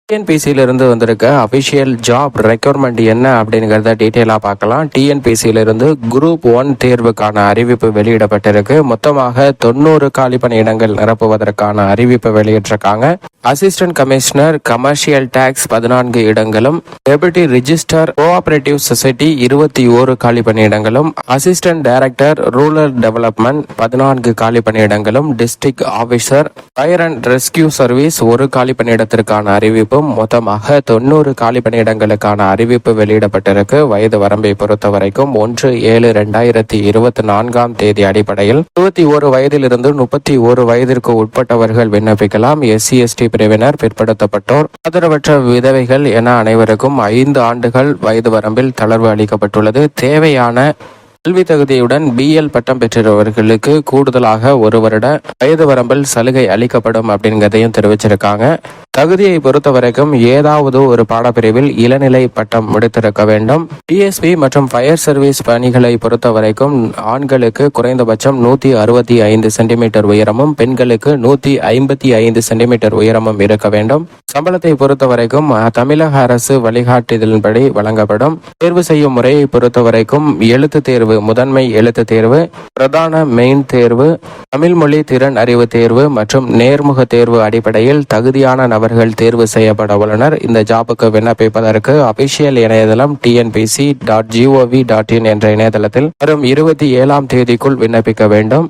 டிஎன்பிசியிலிருந்து வந்திருக்க official job requirement என்ன அப்படிங்கிறத டீட்டெயிலாக பார்க்கலாம். டிஎன்பிசியிலிருந்து குரூப் 1 தேர்வுக்கான அறிவிப்பு வெளியிடப்பட்டிருக்கு. மொத்தமாக 90 காலி பணியிடங்கள் நிரப்புவதற்கான அறிவிப்பு வெளியிட்டிருக்காங்க. அசிஸ்டன்ட் கமிஷனர் கமர்ஷியல் டாக்ஸ் 14 இடங்களும், டெபுட்டி ரிஜிஸ்டர் கோஆபரேட்டிவ் சொசைட்டி 21 காலி பணியிடங்களும், அசிஸ்டன்ட் டைரக்டர் ரூரல் டெவலப்மெண்ட் 14 காலி பணியிடங்களும், district officer fire and rescue service 1 காலி பணியிடத்திற்கான அறிவிப்பு, மொத்தமாக 90 காலி பணியிடங்களுக்கான அறிவிப்பு வெளியிடப்பட்டிருக்கு. வயது வரம்பை பொறுத்த வரைக்கும் 1/7/2024 அடிப்படையில் 21 வயதிலிருந்து 31 வயதிற்கு உட்பட்டவர்கள் விண்ணப்பிக்கலாம். SC ST பிரிவினர், பிற்படுத்தப்பட்டோர், ஆதரவற்ற விதவைகள் என அனைவருக்கும் 5 ஆண்டுகள் வயது வரம்பில் தளர்வு அளிக்கப்பட்டுள்ளது. தேவையான கல்வி தகுதியுடன் BL பட்டம் பெற்றவர்களுக்கு கூடுதலாக 1 வருட வயது வரம்பில் சலுகை அளிக்கப்படும் அப்படிங்கிறதையும் தெரிவிச்சிருக்காங்க. தகுதியை பொறுத்த வரைக்கும் ஏதாவது ஒரு பாடப்பிரிவில் இளநிலை பட்டம் முடித்திருக்க வேண்டும். DSP மற்றும் ஃபயர் சர்வீஸ் பணிகளை பொறுத்த வரைக்கும் ஆண்களுக்கு குறைந்தபட்சம் 165 சென்டிமீட்டர் உயரமும், பெண்களுக்கு 155 சென்டிமீட்டர் உயரமும் இருக்க வேண்டும். சம்பளத்தை பொறுத்த வரைக்கும் தமிழக அரசு வழிகாட்டுதலின்படி வழங்கப்படும். தேர்வு செய்யும் முறையை பொறுத்த வரைக்கும் எழுத்து தேர்வு, முதன்மை எழுத்து தேர்வு, பிரதான மெயின் தேர்வு, தமிழ் மொழி திறன் அறிவு தேர்வு மற்றும் நேர்முக தேர்வு அடிப்படையில் தகுதியான நபர்கள் தேர்வு செய்யப்பட உள்ளனர். இந்த ஜாபுக்கு விண்ணப்பிப்பதற்கு அபிஷியல் இணையதளம் tnpc.gov.in என்ற இணையதளத்தில் வரும் 27ஆம் தேதிக்குள் விண்ணப்பிக்க வேண்டும்.